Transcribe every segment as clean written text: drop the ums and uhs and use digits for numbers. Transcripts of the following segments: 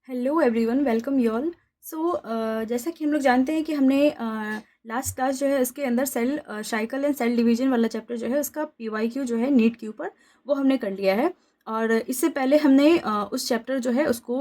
Hello everyone, welcome you all. जैसा कि हम लोग जानते हैं कि हमने लास्ट क्लास जो है उसके अंदर cell cycle and cell division वाला चैप्टर जो है उसका पीवाईक्यू जो है नीट के ऊपर वो हमने कर लिया है। और इससे पहले हमने उस चैप्टर जो है उसको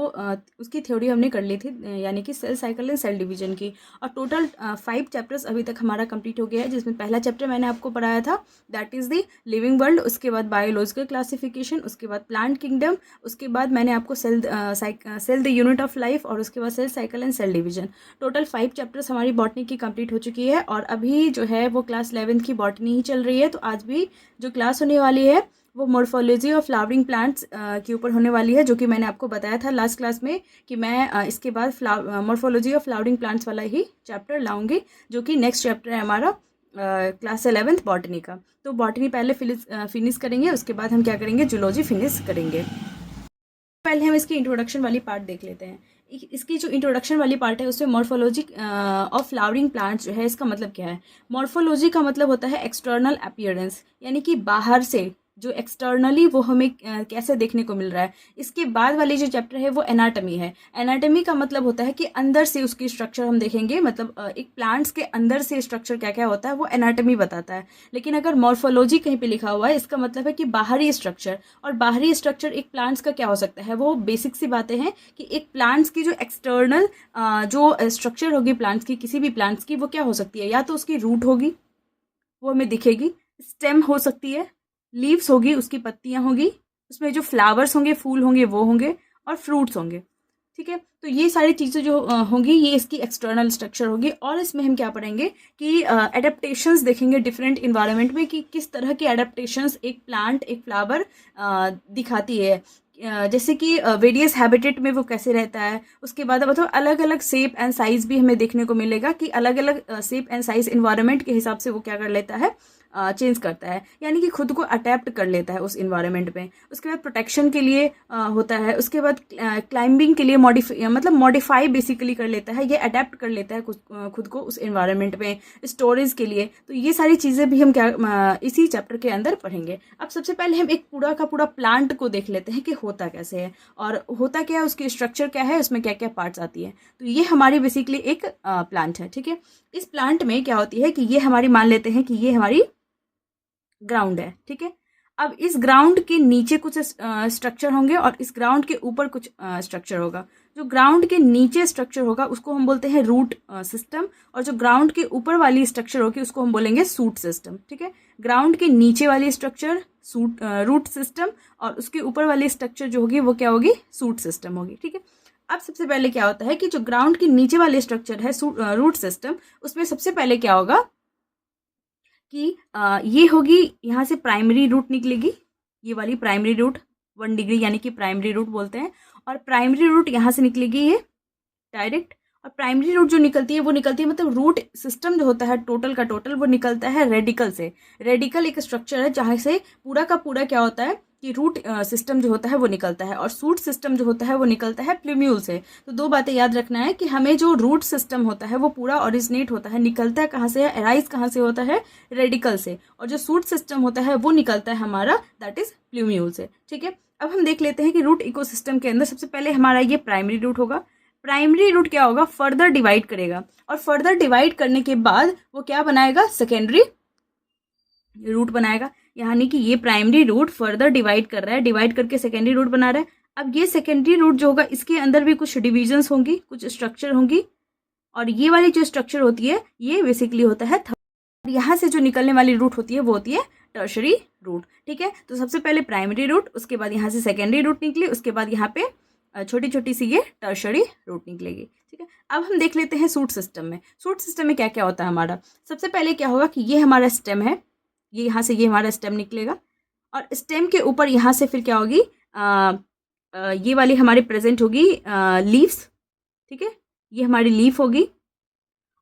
उसकी थ्योरी हमने कर ली थी, यानी कि cell cycle and cell division की। और टोटल 5 चैप्टर्स अभी तक हमारा कंप्लीट हो गया है, जिसमें पहला चैप्टर मैंने आपको पढ़ाया था, that is the living world. उसके बाद बायोलॉजिकल क्लासिफिकेशन, उसके बाद प्लांट किंगडम, उसके बाद मैंने आपको cell the unit of life, और उसके बाद cell cycle and cell division. Total 5 chapters हमारी बॉटनी की कंप्लीट हो चुकी है, और अभी जो है वो क्लास 11th की बॉटनी ही चल रही है। तो आज भी जो क्लास होने वाली है वो मॉर्फोलॉजी ऑफ फ्लावरिंग प्लांट्स के ऊपर होने वाली है, जो कि मैंने आपको बताया था लास्ट क्लास में कि मैं इसके बाद मॉर्फोलॉजी ऑफ फ्लावरिंग प्लांट्स वाला ही चैप्टर लाऊंगी, जो कि नेक्स्ट चैप्टर है हमारा क्लास 11th बॉटनी का। तो बॉटनी पहले फिनिश करेंगे, उसके बाद हम क्या करेंगे, जूलॉजी फिनिश करेंगे। पहले हम इसकी इंट्रोडक्शन वाली पार्ट देख लेते हैं। इसकी जो इंट्रोडक्शन वाली पार्ट है उसमें मॉर्फोलॉजी ऑफ फ्लावरिंग प्लांट्स जो है इसका मतलब क्या है। मॉर्फोलॉजी का मतलब होता है एक्सटर्नल अपीयरेंस, यानी कि बाहर से जो एक्सटर्नली वो हमें कैसे देखने को मिल रहा है। इसके बाद वाली जो चैप्टर है वो एनाटमी है। एनाटमी का मतलब होता है कि अंदर से उसकी स्ट्रक्चर हम देखेंगे, मतलब एक प्लांट्स के अंदर से स्ट्रक्चर क्या क्या होता है वो एनाटमी बताता है। लेकिन अगर मॉर्फोलॉजी कहीं पे लिखा हुआ है, इसका मतलब है कि बाहरी स्ट्रक्चर। और बाहरी स्ट्रक्चर एक प्लांट्स का क्या हो सकता है, वो बेसिक सी बातें हैं कि एक प्लांट्स की जो एक्सटर्नल जो स्ट्रक्चर होगी प्लांट्स की, किसी भी प्लांट्स की, वो क्या हो सकती है। या तो उसकी रूट होगी, वो हमें दिखेगी, स्टेम हो सकती है, लीव्स होगी, उसकी पत्तियां होगी, उसमें जो फ्लावर्स होंगे, फूल होंगे वो होंगे, और फ्रूट्स होंगे। ठीक है, तो ये सारी चीज़ें जो होंगी ये इसकी एक्सटर्नल स्ट्रक्चर होगी। और इसमें हम क्या पढ़ेंगे कि एडेप्टेशंस देखेंगे डिफरेंट इन्वायरमेंट में, कि किस तरह के एडेप्टेशंस एक प्लांट, एक फ्लावर दिखाती है। जैसे कि वेरियस हैबिटेट में वो कैसे रहता है। उसके बाद मतलब अलग अलग शेप एंड साइज भी हमें देखने को मिलेगा कि अलग अलग शेप एंड साइज इन्वायरमेंट के हिसाब से वो क्या कर लेता है, चेंज करता है, यानी कि खुद को अडेप्ट कर लेता है उस इन्वायरमेंट में। उसके बाद प्रोटेक्शन के लिए होता है। उसके बाद क्लाइंबिंग के लिए मॉडिफाई बेसिकली कर लेता है, ये अडेप्ट कर लेता है खुद को उस इन्वायरमेंट में। स्टोरेज के लिए, तो ये सारी चीज़ें भी हम क्या इसी चैप्टर के अंदर पढ़ेंगे। अब सबसे पहले हम एक पूरा का पूरा प्लांट को देख लेते हैं कि होता कैसे है, और होता क्या है, उसकी स्ट्रक्चर क्या है, उसमें क्या क्या पार्ट्स आती है। तो ये हमारी बेसिकली एक प्लांट है। ठीक है, इस प्लांट में क्या होती है कि ये हमारी, मान लेते हैं कि ये हमारी ग्राउंड है। ठीक है, अब इस ग्राउंड के नीचे कुछ स्ट्रक्चर होंगे, और इस ग्राउंड के ऊपर कुछ स्ट्रक्चर होगा। जो ग्राउंड के नीचे स्ट्रक्चर होगा उसको हम बोलते हैं रूट सिस्टम, और जो ग्राउंड के ऊपर वाली स्ट्रक्चर होगी उसको हम बोलेंगे सूट सिस्टम। ठीक है, ग्राउंड के नीचे वाली स्ट्रक्चर रूट सिस्टम, और उसके ऊपर वाली स्ट्रक्चर जो होगी वो क्या होगी, सूट सिस्टम होगी। ठीक है, अब सबसे पहले क्या होता है कि जो ग्राउंड के नीचे वाली स्ट्रक्चर है रूट सिस्टम, उसमें सबसे पहले क्या होगा कि ये होगी, यहाँ से प्राइमरी रूट निकलेगी, ये वाली प्राइमरी रूट 1 डिग्री, यानी कि प्राइमरी रूट बोलते हैं। और प्राइमरी रूट यहाँ से निकलेगी ये डायरेक्ट। और प्राइमरी रूट जो निकलती है वो निकलती है, मतलब रूट सिस्टम जो होता है टोटल का टोटल, वो निकलता है रेडिकल से। रेडिकल एक स्ट्रक्चर है जहाँ से पूरा का पूरा क्या होता है कि रूट सिस्टम जो होता है वो निकलता है, और सूट सिस्टम जो होता है वो निकलता है प्लूम्यूल से। तो दो बातें याद रखना है कि हमें जो रूट सिस्टम होता है वो पूरा ओरिजिनेट होता है, निकलता है कहाँ से है, अराइज कहाँ से होता है, रेडिकल से। और जो सूट सिस्टम होता है वो निकलता है हमारा, दैट इज प्लूम्यूल से। ठीक है, अब हम देख लेते हैं कि रूट इकोसिस्टम के अंदर सबसे पहले हमारा ये प्राइमरी रूट होगा। प्राइमरी रूट क्या होगा, फर्दर डिवाइड करेगा, और फर्दर डिवाइड करने के बाद वो क्या बनाएगा, सेकेंडरी रूट बनाएगा। यानी कि ये प्राइमरी रूट फर्दर डिवाइड कर रहा है, डिवाइड करके सेकेंडरी रूट बना रहा है। अब ये सेकेंडरी रूट जो होगा इसके अंदर भी कुछ डिविजन्स होंगी, कुछ स्ट्रक्चर होंगी, और ये वाली जो स्ट्रक्चर होती है ये बेसिकली होता है थर्ड। यहाँ से जो निकलने वाली रूट होती है वो होती है टर्शरी रूट। ठीक है, तो सबसे पहले प्राइमरी रूट, उसके बाद यहाँ से सेकेंडरी रूट निकली, उसके बाद यहाँ पे छोटी छोटी सी ये टर्शरी रूट निकलेगी। ठीक है, अब हम देख लेते हैं सूट सिस्टम में। सूट सिस्टम में क्या क्या होता है हमारा। सबसे पहले क्या होगा कि ये हमारा स्टेम है, ये यहाँ से ये हमारा स्टेम निकलेगा, और स्टेम के ऊपर यहाँ से फिर क्या होगी, ये वाली हमारी प्रेजेंट होगी लीव्स। ठीक है, ये हमारी लीफ होगी,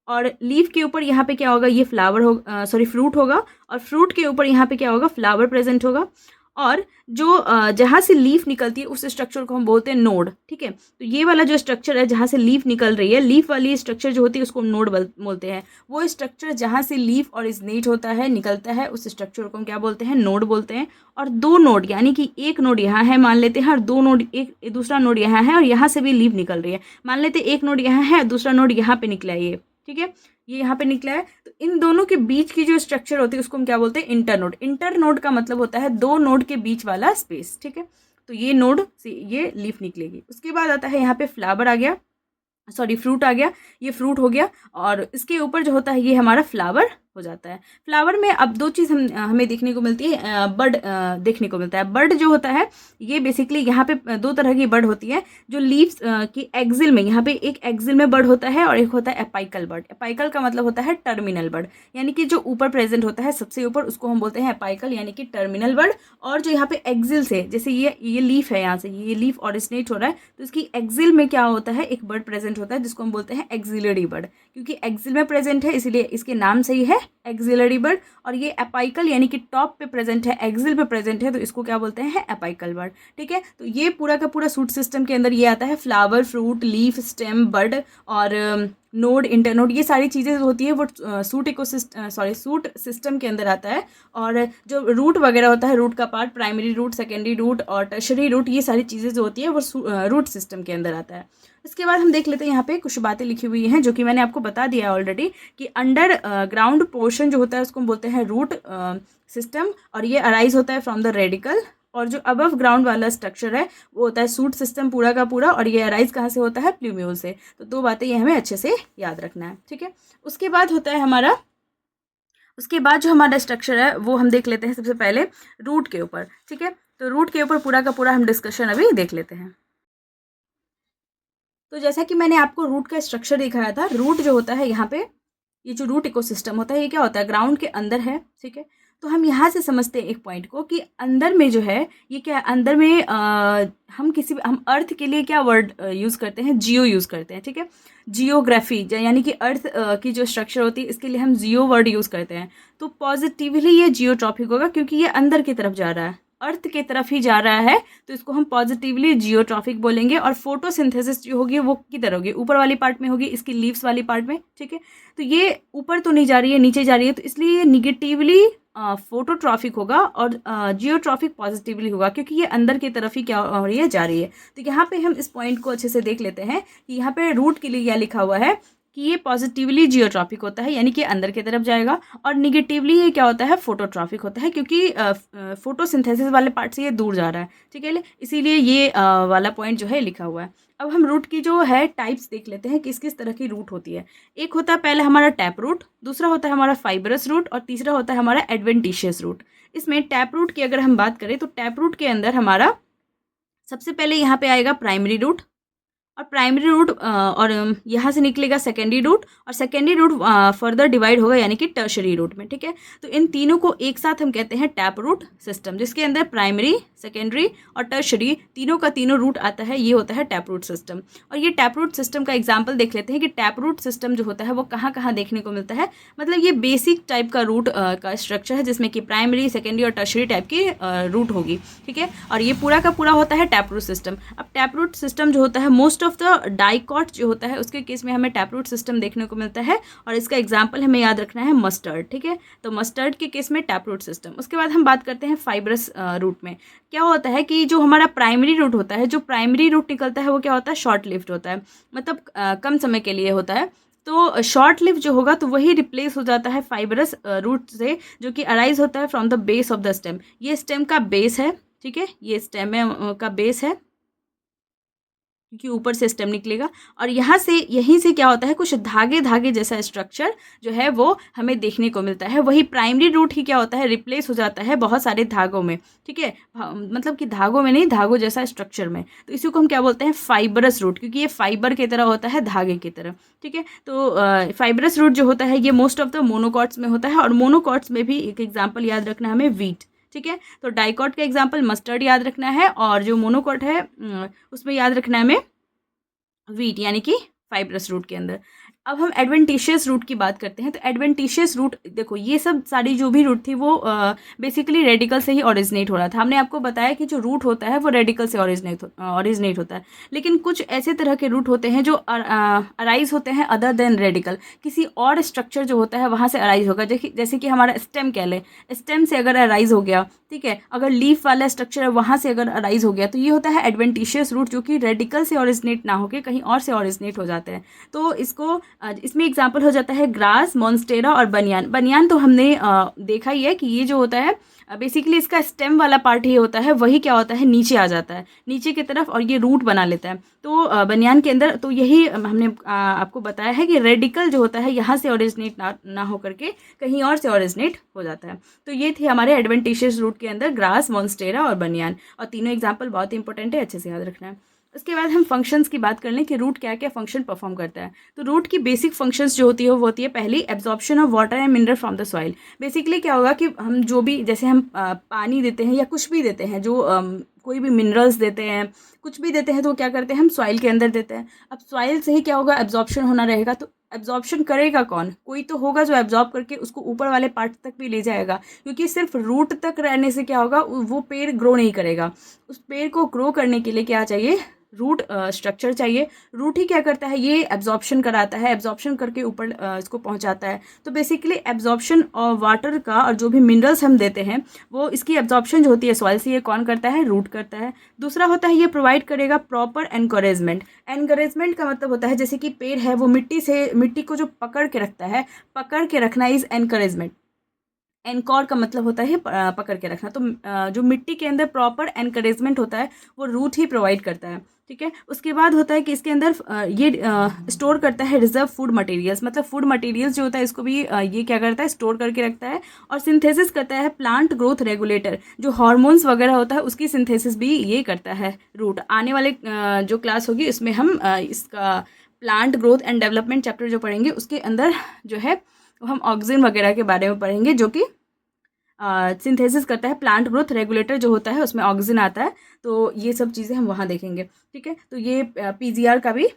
और लीफ के ऊपर यहाँ पे क्या होगा, ये फ्लावर होगा, सॉरी फ्रूट होगा, और फ्रूट के ऊपर यहाँ पे क्या होगा, फ्लावर प्रेजेंट होगा। और जो जहाँ से लीफ निकलती है उस स्ट्रक्चर को हम बोलते हैं नोड, ठीक है। तो ये वाला जो स्ट्रक्चर है जहाँ से लीफ निकल रही है, लीफ वाली स्ट्रक्चर जो होती है उसको हम नोड बोलते हैं। वो स्ट्रक्चर जहाँ से लीफ ओरिजिनेट होता है, निकलता है, उस स्ट्रक्चर को हम क्या बोलते हैं, नोड बोलते हैं। और दो नोड यानी कि एक नोड यहाँ है मान लेते हैं, और दो नोड, एक दूसरा नोड यहाँ है और यहाँ से भी लीफ निकल रही है। मान लेते हैं एक नोड यहाँ है, दूसरा नोड यहाँ पे निकला है, ये ठीक है, ये यहाँ पे निकला है। तो इन दोनों के बीच की जो स्ट्रक्चर होती है उसको हम क्या बोलते हैं, इंटरनोड। इंटरनोड का मतलब होता है दो नोड के बीच वाला स्पेस, ठीक है। तो ये नोड से ये लीफ निकलेगी। उसके बाद आता है यहाँ पे फ्लावर आ गया, सॉरी फ्रूट आ गया, ये फ्रूट हो गया, और इसके ऊपर जो होता है ये हमारा फ्लावर हो जाता है। फ्लावर में अब दो चीज़ हमें देखने को मिलती है, बर्ड देखने को मिलता है। बर्ड जो होता है ये बेसिकली यहाँ पे दो तरह की बर्ड होती है, जो लीव्स की एक्सिल में, यहाँ पे एक एक्सिल में बर्ड होता है और एक होता है एपाइकल बर्ड। एपाइकल का मतलब होता है टर्मिनल बर्ड, यानी कि जो ऊपर प्रेजेंट होता है सबसे ऊपर, उसको हम बोलते हैं एपाइकल यानी कि टर्मिनल बर्ड। और जो यहाँ पे एक्सिल से, जैसे ये लीफ है, यहाँ से ये लीफ ऑरिजिनेट हो रहा है, तो इसकी एक्सिल में क्या होता है, एक बर्ड प्रेजेंट होता है जिसको हम बोलते हैं एक्सिलरी बर्ड। क्योंकि एक्सिल में प्रेजेंट है इसलिए इसके नाम से ही है एक्सिलरी बर्ड। और ये एपाइकल यानी कि टॉप पे प्रेजेंट है, एक्सिल पे प्रेजेंट है, तो इसको क्या बोलते हैं, एपाइकल बर्ड, ठीक है। तो ये पूरा का पूरा सूट सिस्टम के अंदर ये आता है, flower, fruit, leaf, stem, bird और नोड, इंटरनोड, ये सारी चीज़ें होती है वो सूट सिस्टम के अंदर आता है। और जो रूट वगैरह होता है, रूट का part, primary root, secondary root और टर्शरी रूट, ये सारी चीज़ें जो होती है वो रूट सिस्टम के अंदर आता है। इसके बाद हम देख लेते हैं, यहाँ पे कुछ बातें लिखी हुई हैं जो कि मैंने आपको बता दिया है ऑलरेडी, कि अंडर ग्राउंड पोर्शन जो होता है उसको हम बोलते हैं रूट सिस्टम, और ये अराइज होता है फ्रॉम द रेडिकल। और जो अबव ग्राउंड वाला स्ट्रक्चर है वो होता है सूट सिस्टम पूरा का पूरा, और ये अराइज कहाँ से होता है, प्लूम्यूल से। तो दो बातें ये हमें अच्छे से याद रखना है, ठीक है। उसके बाद होता है हमारा, उसके बाद जो हमारा स्ट्रक्चर है वो हम देख लेते हैं सबसे पहले रूट के ऊपर, ठीक है। तो रूट के ऊपर पूरा का पूरा हम डिस्कशन अभी देख लेते हैं। तो जैसा कि मैंने आपको रूट का स्ट्रक्चर दिखाया था, रूट जो होता है यहाँ पे, ये जो रूट इकोसिस्टम होता है ये क्या होता है, ग्राउंड के अंदर है, ठीक है। तो हम यहाँ से समझते हैं एक पॉइंट को कि अंदर में जो है ये क्या है, अंदर में हम अर्थ के लिए क्या वर्ड यूज़ करते हैं, जियो यूज़ करते हैं, ठीक है। जियोग्राफी यानी कि अर्थ की जो स्ट्रक्चर होती है इसके लिए हम जियो वर्ड यूज़ करते हैं। तो पॉजिटिवली ये जियोट्रॉपिक होगा क्योंकि ये अंदर की तरफ जा रहा है, अर्थ के तरफ ही जा रहा है, तो इसको हम पॉजिटिवली जियोट्रॉफिक बोलेंगे। और फोटोसिंथेसिस जो होगी वो किधर होगी, ऊपर वाली पार्ट में होगी, इसकी लीव्स वाली पार्ट में, ठीक है। तो ये ऊपर तो नहीं जा रही है, नीचे जा रही है, तो इसलिए ये निगेटिवली फोटोट्रॉफिक होगा और जियोट्रॉफिक पॉजिटिवली होगा, क्योंकि ये अंदर की तरफ ही क्या हो रही है, जा रही है। तो यहाँ पे हम इस पॉइंट को अच्छे से देख लेते हैं कि यहाँ पे रूट के लिए क्या लिखा हुआ है कि ये पॉजिटिवली जियोट्रॉपिक होता है यानी कि अंदर की तरफ जाएगा, और निगेटिवली ये क्या होता है, फोटोट्रॉफिक होता है क्योंकि फोटोसिंथेसिस वाले पार्ट से ये दूर जा रहा है, ठीक है। इसीलिए ये वाला पॉइंट जो है लिखा हुआ है। अब हम रूट की जो है टाइप्स देख लेते हैं, किस किस तरह की रूट होती है। एक होता है पहले हमारा टैप रूट, दूसरा होता है हमारा फाइबरस रूट, और तीसरा होता है हमारा एडवेंटिशियस रूट। इसमें टैप रूट की अगर हम बात करें तो टैप रूट के अंदर हमारा सबसे पहले यहाँ पे आएगा प्राइमरी रूट, और प्राइमरी रूट और यहाँ से निकलेगा सेकेंडरी रूट, और सेकेंडरी रूट फर्दर डिवाइड होगा यानी कि टर्शरी रूट में, ठीक है। तो इन तीनों को एक साथ हम कहते हैं टैप रूट सिस्टम, जिसके अंदर प्राइमरी, सेकेंडरी और टर्शरी तीनों का तीनों रूट आता है, ये होता है टैप रूट सिस्टम। और ये टैप रूट सिस्टम का एग्जाम्पल देख लेते हैं कि टैप रूट सिस्टम जो होता है वो कहाँ कहाँ देखने को मिलता है। मतलब ये बेसिक टाइप का रूट का स्ट्रक्चर है जिसमें कि प्राइमरी, सेकेंडरी और टर्शरी टाइप की रूट होगी, ठीक है। और ये पूरा का पूरा होता है टैप रूट सिस्टम। अब टैप रूट सिस्टम जो होता है, मोस्ट ऑफ द डाइकॉट जो होता है उसके केस में हमें टैप रूट सिस्टम देखने को मिलता है, और इसका एग्जाम्पल हमें याद रखना है मस्टर्ड, ठीक है। तो मस्टर्ड के केस में टैप रूट सिस्टम। उसके बाद हम बात करते हैं फाइब्रस रूट में। क्या होता है कि जो हमारा प्राइमरी रूट होता है, जो प्राइमरी रूट निकलता है वो क्या होता है, शॉर्ट लिव्ड होता है, मतलब कम समय के लिए होता है। तो शॉर्ट लिव जो होगा तो वही रिप्लेस हो जाता है फाइबरस रूट से, जो कि अराइज होता है from the base of the stem. ये स्टेम का बेस है, ठीक है, ये स्टेम का बेस है क्योंकि ऊपर से स्टेम निकलेगा। और यहाँ से, यहीं से क्या होता है, कुछ धागे धागे जैसा स्ट्रक्चर जो है वो हमें देखने को मिलता है। वही प्राइमरी रूट ही क्या होता है, रिप्लेस हो जाता है बहुत सारे धागों में, ठीक है। मतलब कि धागों में नहीं, धागों जैसा स्ट्रक्चर में। तो इसी को हम क्या बोलते हैं, फाइबरस रूट, क्योंकि ये फाइबर की तरह होता है, धागे की तरह, ठीक है। तो फाइबरस रूट जो होता है ये मोस्ट ऑफ द मोनोकॉट्स में होता है, और मोनोकॉट्स में भी एक एग्जाम्पल याद रखना हमें, वीट, ठीक है। तो डाइकॉट का एग्जाम्पल मस्टर्ड याद रखना है, और जो मोनोकॉट है उसमें याद रखना है हमें वीट, यानी कि फाइब्रस रूट के अंदर। अब हम एडवेंटिशियस रूट की बात करते हैं। तो एडवेंटिशियस रूट देखो, ये सब सारी जो भी रूट थी वो बेसिकली रेडिकल से ही ओरिजिनेट हो रहा था। हमने आपको बताया कि जो रूट होता है वो रेडिकल से ओरिजिनेट होता है। लेकिन कुछ ऐसे तरह के रूट होते हैं जो अराइज होते हैं अदर देन रेडिकल, किसी और स्ट्रक्चर जो होता है वहाँ से अराइज होगा। जैसे कि हमारा स्टेम कह लें, स्टेम से अगर अराइज हो गया, ठीक है, अगर लीफ वाला स्ट्रक्चर है वहाँ से अगर अराइज हो गया, तो ये होता है एडवेंटिशियस रूट, जो कि रेडिकल से ओरिजिनेट ना होकर कहीं और से ओरिजिनेट हो जाते हैं। तो इसमें एग्जाम्पल हो जाता है ग्रास, मॉन्स्टेरा और बनियान। बनियान तो हमने देखा ही है कि ये जो होता है बेसिकली इसका स्टेम वाला पार्ट ही होता है, वही क्या होता है नीचे आ जाता है नीचे की तरफ, और ये रूट बना लेता है। तो बनियान के अंदर तो यही हमने आपको बताया है कि रेडिकल जो होता है यहाँ से ओरिजिनेट ना हो करके कहीं और से ओरिजिनेट हो जाता है। तो ये थे हमारे एडवेंटिशियस रूट के अंदर ग्रास, मॉन्स्टेरा और बनियान, और तीनों एग्जाम्पल बहुत ही इंपॉर्टेंट है, अच्छे से याद रखना है। उसके बाद हम फंक्शंस की बात कर लें कि रूट क्या क्या फंक्शन परफॉर्म करता है। तो रूट की बेसिक फंक्शंस जो होती है वो होती है, पहली absorption of water and mineral from the soil. Basically क्या होगा कि हम जो भी, जैसे हम पानी देते हैं या कुछ भी देते हैं, जो कोई भी मिनरल्स देते हैं, कुछ भी देते हैं, तो क्या करते हैं हम सॉइल के अंदर देते हैं। अब सॉइल से ही क्या होगा, एब्जॉर्प्शन होना रहेगा। तो एब्जॉर्प्शन करेगा कौन, कोई तो होगा जो एब्जॉर्ब करके उसको ऊपर वाले पार्ट तक भी ले जाएगा, क्योंकि सिर्फ रूट तक रहने से क्या होगा, वो पेड़ ग्रो नहीं करेगा। उस पेड़ को ग्रो करने के लिए क्या चाहिए, रूट स्ट्रक्चर चाहिए। रूट ही क्या करता है, ये एब्जॉर्प्शन कराता है, एब्जॉर्प्शन करके ऊपर इसको पहुंचाता है। तो बेसिकली एब्जॉर्प्शन और वाटर का और जो भी मिनरल्स हम देते हैं वो, इसकी एब्जॉर्प्शन जो होती है सॉइल से, ये कौन करता है, रूट करता है। दूसरा होता है ये प्रोवाइड करेगा प्रॉपर एनकरेजमेंट। एनकरेजमेंट का मतलब होता है जैसे कि पेड़ है वो मिट्टी को जो पकड़ के रखता है, पकड़ के रखना इज एनकरेजमेंट। एनकॉर का मतलब होता है पकड़ के रखना। तो जो मिट्टी के अंदर प्रॉपर एनकरेजमेंट होता है वो रूट ही प्रोवाइड करता है, ठीक है। उसके बाद होता है कि इसके अंदर ये स्टोर करता है रिजर्व फूड मटेरियल्स, मतलब फूड मटेरियल्स जो होता है इसको भी ये क्या करता है, स्टोर करके रखता है। और सिंथेसिस करता है प्लांट ग्रोथ रेगुलेटर, जो हार्मोन्स वगैरह होता है उसकी सिंथेसिस भी ये करता है रूट। आने वाले जो क्लास होगी इसमें हम इसका plant growth and development chapter जो पढ़ेंगे उसके अंदर जो है हम ऑक्सीजन वगैरह के बारे में पढ़ेंगे, जो कि सिंथेसिस करता है। प्लांट ग्रोथ रेगुलेटर जो होता है उसमें ऑक्सीजन आता है। तो ये सब चीज़ें हम वहाँ देखेंगे, ठीक है। तो ये पीजीआर का भी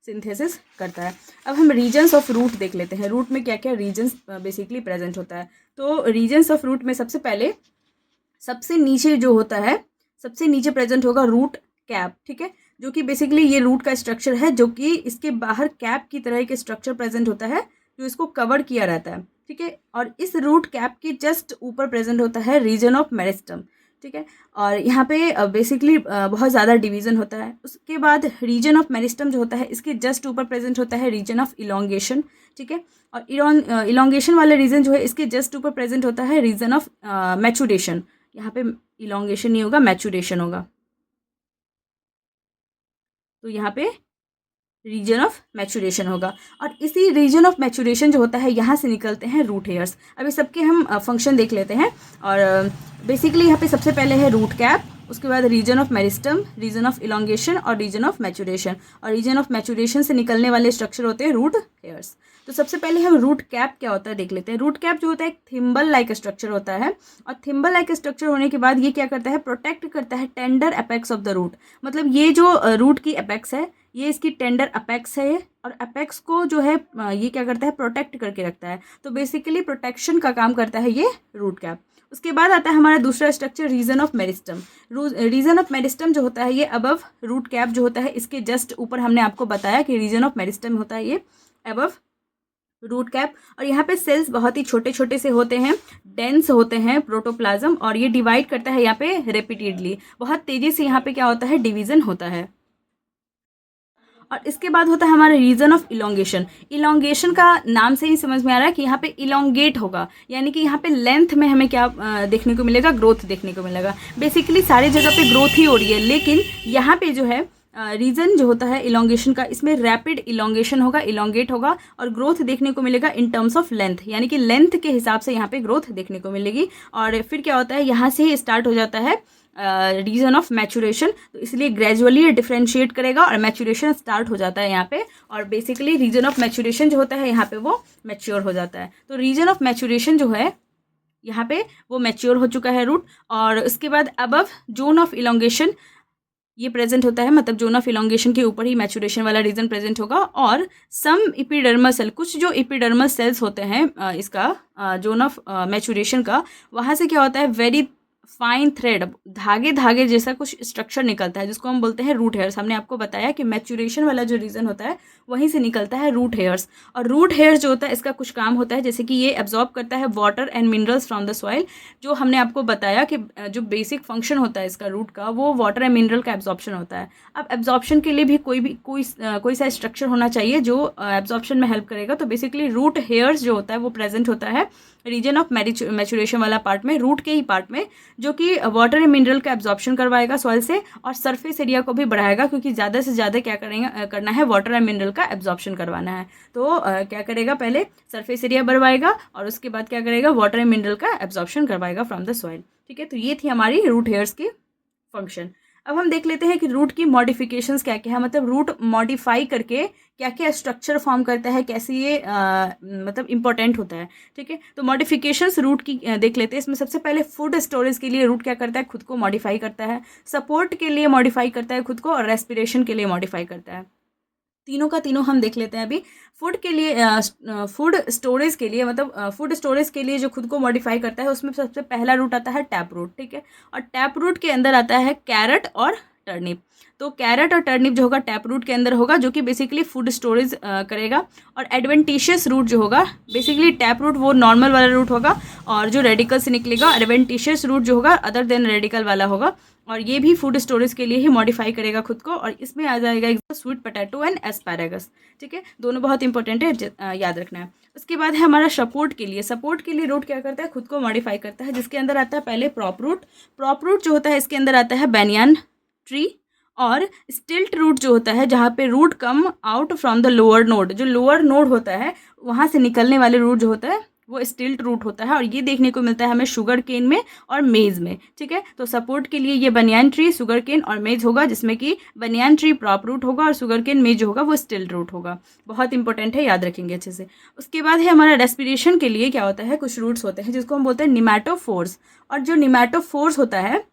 सिंथेसिस करता है। अब हम रीजन्स ऑफ रूट देख लेते हैं, रूट में क्या क्या रीजन्स बेसिकली प्रेजेंट होता है। तो रीजन्स ऑफ रूट में सबसे पहले सबसे नीचे जो होता है, सबसे नीचे प्रेजेंट होगा रूट कैप, ठीक है, जो कि बेसिकली ये रूट का स्ट्रक्चर है, जो कि इसके बाहर कैप की तरह एक स्ट्रक्चर प्रेजेंट होता है जो इसको कवर किया रहता है, ठीक है। और इस रूट कैप के जस्ट ऊपर प्रेजेंट होता है रीजन ऑफ मेरिस्टम, ठीक है। और यहाँ पे बेसिकली बहुत ज़्यादा डिवीज़न होता है। उसके बाद रीजन ऑफ मेरिस्टम जो होता है इसके जस्ट ऊपर प्रेजेंट होता है रीजन ऑफ इलोंगेशन, ठीक है। और इलोंगेशन वाला रीजन जो है इसके जस्ट ऊपर प्रेजेंट होता है रीजन ऑफ मैचुरेशन। यहाँ पे इलोंगेशन नहीं होगा, मैचुरेशन होगा। तो यहाँ पे रीजन ऑफ मैचुरेशन होगा। और इसी रीजन ऑफ मैचुरेशन जो होता है यहाँ से निकलते हैं रूट हेयर्स। अभी सबके हम फंक्शन देख लेते हैं। और बेसिकली यहाँ पे सबसे पहले है रूट कैप, उसके बाद region of meristem, region of elongation और रीजन ऑफ मैचुरेशन। और रीजन ऑफ मैचुरेशन से निकलने वाले स्ट्रक्चर होते हैं रूट हेयर्स। तो सबसे पहले हम रूट कैप क्या होता है देख लेते हैं। रूट कैप जो होता है एक थिम्बल लाइक स्ट्रक्चर होता है। और थिम्बल लाइक स्ट्रक्चर होने के बाद ये क्या करता है, प्रोटेक्ट करता है tender apex of the root. मतलब ये जो रूट की अपेक्स है, ये इसकी टेंडर अपेक्स है, और अपेक्स को जो है ये क्या करता है, प्रोटेक्ट करके रखता है। तो बेसिकली प्रोटेक्शन का काम करता है ये रूट कैप। उसके बाद आता है हमारा दूसरा structure region of meristem. Region of meristem जो होता है ये अबव रूट कैप जो होता है इसके जस्ट ऊपर हमने आपको बताया कि रीजन ऑफ मेरिस्टम होता है ये अबव रूट कैप। और यहाँ पे सेल्स बहुत ही छोटे छोटे से होते हैं, डेंस होते हैं प्रोटोप्लाज्म, और ये डिवाइड करता है यहाँ पे रेपिटेडली, बहुत तेज़ी से यहाँ पे क्या होता है, डिवीज़न होता है। और इसके बाद होता है हमारा रीजन ऑफ इलोंगेशन। इलोंगेशन का नाम से ही समझ में आ रहा है कि यहाँ पे इलोंगेट होगा, यानी कि यहाँ पे लेंथ में हमें क्या देखने को मिलेगा, ग्रोथ देखने को मिलेगा। बेसिकली सारी जगह पे ग्रोथ ही हो रही है, लेकिन यहाँ पे जो है रीजन जो होता है इलोंगेशन का, इसमें रैपिड इलोंगेशन होगा, इलोंगेट होगा, और ग्रोथ देखने को मिलेगा इन टर्म्स ऑफ लेंथ, यानी कि लेंथ के हिसाब से यहाँ पे ग्रोथ देखने को मिलेगी। और फिर क्या होता है, यहाँ से ही स्टार्ट हो जाता है रीजन ऑफ मैचुरेशन। तो इसलिए ग्रेजुअली डिफ्रेंशिएट करेगा और मैचुरेशन स्टार्ट हो जाता है यहाँ पे। और बेसिकली रीजन ऑफ मैचुरेशन जो होता है यहाँ पे वो मैच्योर हो जाता है। तो रीजन ऑफ मैचुरेशन जो है यहाँ पे वो मैच्योर हो चुका है रूट। और उसके बाद अबव जोन ऑफ इलोंगेशन, ये प्रेजेंट होता है, मतलब जोन ऑफ इलोंगेशन के ऊपर ही मैचुरेशन वाला रीजन प्रेजेंट होगा। और सम इपिडर्मल सेल, कुछ जो इपिडर्मल सेल्स होते हैं इसका जोन ऑफ मैचुरेशन का, वहाँ से क्या होता है, वेरी फाइन थ्रेड, धागे धागे जैसा कुछ स्ट्रक्चर निकलता है जिसको हम बोलते हैं रूट हेयर्स। हमने आपको बताया कि मैचुरेशन वाला जो रीजन होता है वहीं से निकलता है रूट हेयर्स। और रूट हेयर्स जो होता है इसका कुछ काम होता है, जैसे कि ये एब्जॉर्ब करता है water and minerals from the soil. जो हमने आपको बताया कि जो बेसिक फंक्शन होता है इसका रूट का, वो वाटर एंड मिनरल का एब्जॉर्प्शन होता है। अब एब्जॉर्प्शन के लिए भी कोई सा स्ट्रक्चर होना चाहिए जो एब्जॉर्प्शन में हेल्प करेगा। तो बेसिकली रूट हेयर्स जो होता है वो प्रेजेंट होता है रीजन ऑफ मैचुरेशन वाला पार्ट में, रूट के ही पार्ट में, जो कि वाटर एंड मिनरल का एब्जॉर्प्शन करवाएगा सॉइल से और सरफेस एरिया को भी बढ़ाएगा, क्योंकि ज़्यादा से ज़्यादा क्या करना है, वाटर एंड मिनरल का एब्जॉर्प्शन करवाना है। तो क्या करेगा, पहले सरफेस एरिया बढ़वाएगा और उसके बाद क्या करेगा, वाटर एंड मिनरल का एब्जॉर्प्शन करवाएगा फ्रॉम द सॉइल। ठीक है, तो ये थी हमारी रूट हेयर्स की फंक्शन। अब हम देख लेते हैं कि रूट की मॉडिफिकेशंस क्या क्या है, मतलब रूट मॉडिफाई करके क्या क्या स्ट्रक्चर फॉर्म करता है, कैसे ये मतलब इंपॉर्टेंट होता है। ठीक है, तो मॉडिफिकेशंस रूट की देख लेते हैं। इसमें सबसे पहले फूड स्टोरेज के लिए रूट क्या करता है, खुद को मॉडिफाई करता है, सपोर्ट के लिए मॉडिफाई करता है खुद को, और रेस्पिरेशन के लिए मॉडिफाई करता है। तीनों का तीनों हम देख लेते हैं अभी। फूड के लिए फूड स्टोरेज के लिए, मतलब फूड स्टोरेज के लिए जो खुद को मॉडिफाई करता है, उसमें सबसे पहला रूट आता है टैप रूट। ठीक है, और टैप रूट के अंदर आता है कैरेट और टर्निप। तो कैरेट और टर्निप जो होगा टैप रूट के अंदर होगा, जो कि बेसिकली फूड स्टोरेज करेगा। और एडवेंटिशियस रूट जो होगा, बेसिकली टैप रूट वो नॉर्मल वाला रूट होगा, और जो रेडिकल से निकलेगा एडवेंटिशियस रूट जो होगा अदर देन रेडिकल वाला होगा, और ये भी फूड स्टोरेज के लिए ही मॉडिफाई करेगा खुद को। और इसमें आ जाएगा स्वीट पोटैटो एंड एस्पैरागस। ठीक है, दोनों बहुत इंपॉर्टेंट है, याद रखना है। उसके बाद है हमारा सपोर्ट के लिए। सपोर्ट के लिए रूट क्या करता है, खुद को मॉडिफाई करता है, जिसके अंदर आता है पहले प्रॉप रूट। प्रॉप रूट जो होता है इसके अंदर आता है बैनियन ट्री। और स्टिल्ट रूट जो होता है, जहाँ पे root come out from the lower node, जो लोअर नोड होता है वहाँ से निकलने वाले रूट जो होता है वो स्टिल्ट रूट होता है, और ये देखने को मिलता है हमें शुगर केन में और मेज़ में। ठीक है, तो सपोर्ट के लिए ये बनियान ट्री, शुगर केन और मेज होगा, जिसमें कि बनियान ट्री प्रॉप रूट होगा और शुगर केन मेज जो होगा वो स्टिल्ट रूट होगा। बहुत इंपॉर्टेंट है, याद रखेंगे अच्छे से। उसके बाद है हमारा रेस्पिरेशन के लिए क्या होता है, कुछ रूट्स होते हैं जिसको हम बोलते हैं निमैटोफोर्स। और जो निमैटोफोर्स होता है,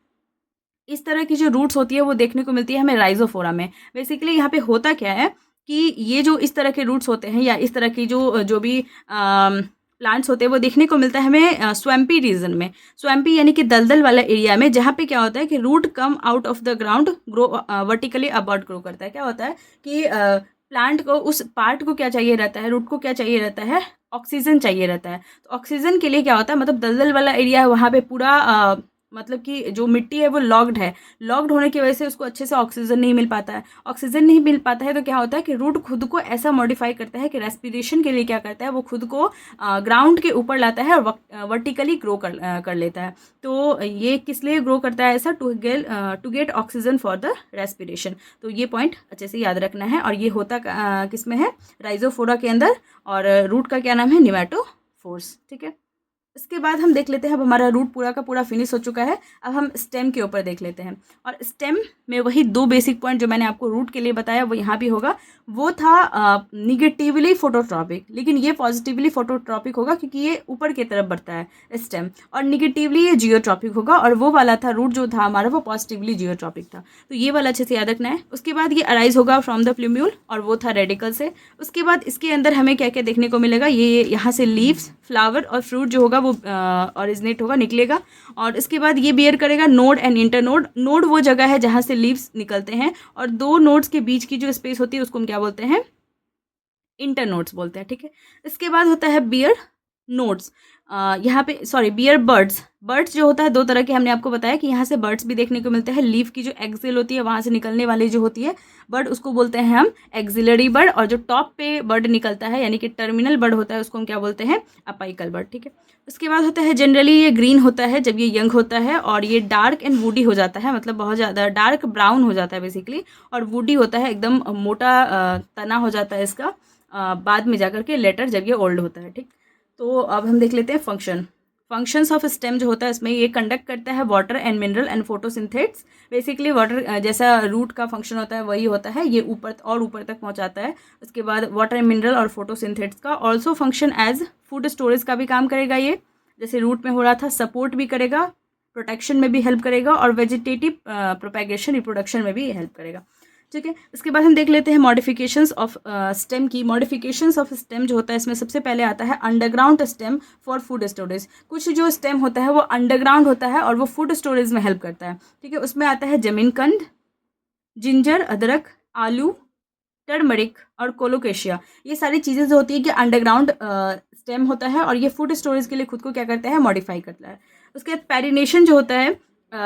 इस तरह की जो रूट्स होती है वो देखने को मिलती है हमें राइजोफोरा में। बेसिकली यहाँ पे होता क्या है कि ये जो इस तरह के रूट्स होते हैं, या इस तरह की जो भी प्लांट्स होते हैं, वो देखने को मिलता है हमें स्वैम्पी रीजन में। स्वैम्पी यानी कि दलदल वाला एरिया में, जहाँ पे क्या होता है कि root come out of the ground, grow vertically upward grow करता है। क्या होता है कि प्लांट को, उस पार्ट को क्या चाहिए रहता है, रूट को क्या चाहिए रहता है, ऑक्सीजन चाहिए रहता है। तो ऑक्सीजन के लिए क्या होता है, मतलब दलदल वाला एरिया है वहाँ पे पूरा मतलब कि जो मिट्टी है वो लॉक्ड है, लॉक्ड होने की वजह से उसको अच्छे से ऑक्सीजन नहीं मिल पाता है। ऑक्सीजन नहीं मिल पाता है तो क्या होता है कि रूट खुद को ऐसा मॉडिफाई करता है कि रेस्पिरेशन के लिए क्या करता है, वो खुद को ग्राउंड के ऊपर लाता है और वर्टिकली ग्रो कर लेता है। तो ये किस लिए ग्रो करता है ऐसा, to get oxygen for the respiration. तो ये पॉइंट अच्छे से याद रखना है। और ये होता किस में है, राइजोफोरा के अंदर, और रूट का क्या नाम है, निमैटोफोर्स। ठीक है, इसके बाद हम देख लेते हैं, अब हमारा रूट पूरा का पूरा फिनिश हो चुका है। अब हम स्टेम के ऊपर देख लेते हैं। और स्टेम में वही दो बेसिक पॉइंट जो मैंने आपको रूट के लिए बताया वो यहाँ भी होगा। वो था निगेटिवली फोटोट्रॉपिक, लेकिन ये पॉजिटिवली फोटोट्रॉपिक होगा क्योंकि ये ऊपर की तरफ बढ़ता है स्टेम, और निगेटिवली ये जियोट्रॉपिक होगा। और वो वाला था रूट जो था हमारा, वो पॉजिटिवली जियोट्रॉपिक था। तो ये वाला अच्छे से याद रखना है। उसके बाद ये अराइज होगा फ्रॉम द प्लूम्यूल, और वो था रेडिकल से। उसके बाद इसके अंदर हमें क्या क्या देखने को मिलेगा, ये यहाँ से लीव्स, फ्लावर और फ्रूट जो होगा वो ऑरिजिनेट होगा, निकलेगा। और इसके बाद ये बियर करेगा नोड एंड इंटरनोड। नोड वो जगह है जहाँ से लीव्स निकलते हैं, और दो नोड्स के बीच की जो स्पेस होती है उसको हम क्या बोलते हैं, इंटरनोड्स बोलते हैं। ठीक है, इसके बाद होता है बियर नोड्स। यहाँ पे बियर बर्ड्स। बर्ड्स जो होता है दो तरह के, हमने आपको बताया कि यहाँ से बर्ड्स भी देखने को मिलते हैं। लीफ की जो एक्सिल होती है वहाँ से निकलने वाली जो होती है बर्ड, उसको बोलते हैं हम एक्सिलरी बर्ड। और जो टॉप पे बर्ड निकलता है यानी कि टर्मिनल बर्ड होता है, उसको हम क्या बोलते हैं, अपाइकल बर्ड। ठीक है, उसके बाद होता है जनरली ये ग्रीन होता है जब ये यंग होता है, और ये डार्क एंड वुडी हो जाता है, मतलब बहुत ज़्यादा डार्क ब्राउन हो जाता है बेसिकली, और वुडी होता है, एकदम मोटा तना हो जाता है इसका बाद में जाकर के लेटर जब ये ओल्ड होता है। ठीक, तो अब हम देख लेते हैं फंक्शंस ऑफ स्टेम जो होता है, इसमें ये कंडक्ट करता है water and mineral and photosynthates. Basically water जैसा रूट का फंक्शन होता है वही होता है, ये ऊपर तक पहुंचाता है। उसके बाद वाटर एंड मिनरल और फोटोसिंथेट्स का also function as food storage का भी काम करेगा ये, जैसे रूट में हो रहा था, सपोर्ट भी करेगा, प्रोटेक्शन में भी हेल्प करेगा और वेजिटेटिव प्रोपेगेशन रिप्रोडक्शन में भी हेल्प करेगा। ठीक है, इसके बाद हम देख लेते हैं मॉडिफिकेशंस ऑफ स्टेम की। मॉडिफिकेशंस ऑफ स्टेम जो होता है इसमें सबसे पहले आता है underground stem for food storage. कुछ जो स्टेम होता है वो अंडरग्राउंड होता है और वो फूड स्टोरेज में हेल्प करता है। ठीक है, उसमें आता है जमीन कंद, जिंजर अदरक, आलू, टर्मरिक और कोलोकेशिया। ये सारी चीज़ें जो होती है कि अंडरग्राउंड स्टेम होता है और ये फूड स्टोरेज के लिए खुद को क्या करता है, मॉडिफाई करता है। उसके बाद पेरिनेशन जो होता है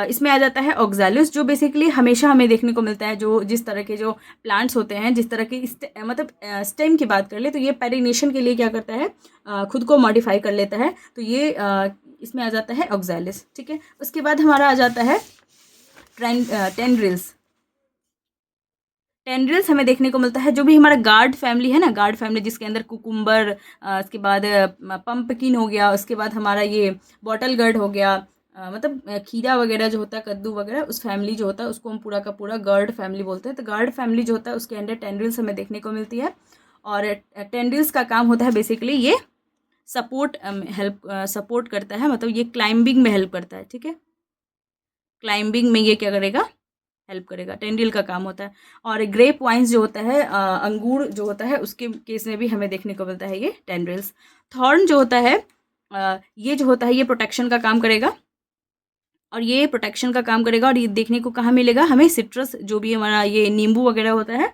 इसमें आ जाता है ऑक्सैलिस, जो बेसिकली हमेशा हमें देखने को मिलता है। जो जिस तरह के जो प्लांट्स होते हैं, जिस तरह के मतलब स्टेम की बात कर ले तो ये पेरिनेशन के लिए क्या करता है, खुद को मॉडिफाई कर लेता है। तो ये इसमें आ जाता है ऑक्सैलिस। ठीक है, उसके बाद हमारा आ जाता है टेंड्रिल्स। टेंड्रिल्स हमें देखने को मिलता है जो भी हमारा गार्ड फैमिली है ना, गार्ड फैमिली जिसके अंदर कुकुम्बर, उसके बाद पम्पकिन हो गया, उसके बाद हमारा ये बॉटल गर्ड हो गया, मतलब खीरा वगैरह जो होता है, कद्दू वगैरह, उस फैमिली जो होता है उसको हम पूरा का पूरा गर्ड फैमिली बोलते हैं। तो गर्ड फैमिली जो होता है उसके अंदर टेंड्रिल्स हमें देखने को मिलती है। और टेंड्रिल्स का काम होता है बेसिकली ये सपोर्ट करता है, मतलब ये क्लाइंबिंग में हेल्प करता है। ठीक है, क्लाइंबिंग में ये क्या करेगा, हेल्प करेगा, टेंड्रिल का काम होता है। और ग्रेप वाइन्स जो होता है, अंगूर जो होता है, उसके केस में भी हमें देखने को मिलता है ये टेंड्रिल्स। थॉर्न जो होता है ये जो होता है ये प्रोटेक्शन का काम करेगा, और ये प्रोटेक्शन का काम करेगा। और ये देखने को कहाँ मिलेगा हमें, सिट्रस जो भी हमारा ये नींबू वगैरह होता है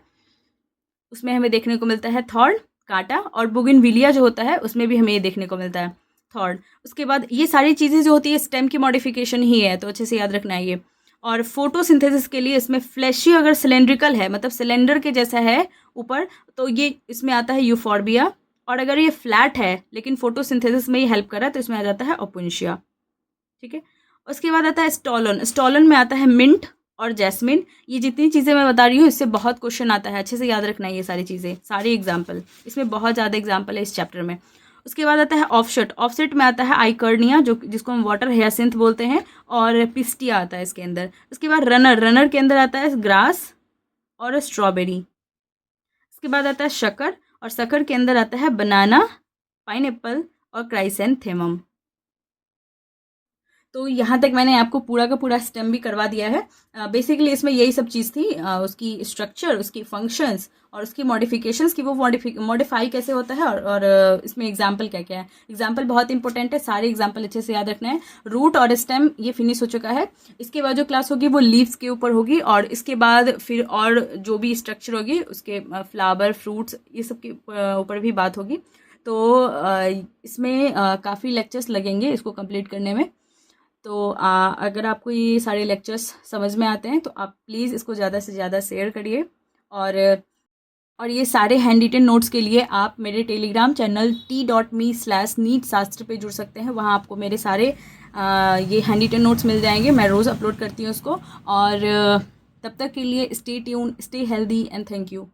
उसमें हमें देखने को मिलता है थॉर्न, कांटा। और बोगनविलिया जो होता है उसमें भी हमें ये देखने को मिलता है थॉर्न। उसके बाद ये सारी चीज़ें जो होती है स्टेम की मॉडिफिकेशन ही है, तो अच्छे से याद रखना है ये। और फोटोसिंथेसिस के लिए इसमें फ्लैशी अगर सिलेंड्रिकल है, मतलब सिलेंडर के जैसा है ऊपर, तो ये इसमें आता है यूफॉर्बिया। और अगर ये फ्लैट है लेकिन फोटोसिंथेसिस में ही हेल्प कर रहा है तो इसमें आ जाता है ओपुंशिया। ठीक है, उसके बाद आता है स्टॉलन। स्टॉलन में आता है मिंट और जैस्मिन। ये जितनी चीज़ें मैं बता रही हूँ इससे बहुत क्वेश्चन आता है, अच्छे से याद रखना है ये सारी चीज़ें, सारी एग्जाम्पल, इसमें बहुत ज़्यादा एग्जाम्पल है इस चैप्टर में। उसके बाद आता है ऑफशट। ऑफशट में आता है आइकर्निया, जो जिसको हम वाटर हियासिंथ बोलते हैं, और पिस्टिया आता है इसके अंदर। उसके बाद रनर। रनर के अंदर आता है ग्रास और स्ट्रॉबेरी। उसके बाद आता है शक्कर, और शक्कर के अंदर आता है बनाना, पाइनएप्पल और क्राइसेंथेमम। तो यहाँ तक मैंने आपको पूरा का पूरा स्टेम भी करवा दिया है। बेसिकली इसमें यही सब चीज़ थी, उसकी स्ट्रक्चर, उसकी फंक्शंस और उसकी मॉडिफिकेशंस की वो मॉडिफाई कैसे होता है, और इसमें एग्जाम्पल क्या क्या है। एग्जाम्पल बहुत इंपॉर्टेंट है, सारे एग्जाम्पल अच्छे से याद रखना है। रूट और स्टेम ये फिनिश हो चुका है। इसके बाद जो क्लास होगी वो लीव्स के ऊपर होगी, और इसके बाद फिर और जो भी स्ट्रक्चर होगी उसके फ्लावर, फ्रूट्स, ये सब के ऊपर भी बात होगी। तो इसमें काफ़ी लेक्चर्स लगेंगे इसको कंप्लीट करने में। तो अगर आपको ये सारे लेक्चर्स समझ में आते हैं तो आप प्लीज़ इसको ज़्यादा से ज़्यादा शेयर करिए। और ये सारे हैंड रिटन नोट्स के लिए आप मेरे टेलीग्राम चैनल t.me/नीट शास्त्र पे जुड़ सकते हैं। वहाँ आपको मेरे सारे ये हैंड रिटन नोट्स मिल जाएंगे, मैं रोज़ अपलोड करती हूँ उसको। और तब तक के लिए stay tune, stay healthy and thank you.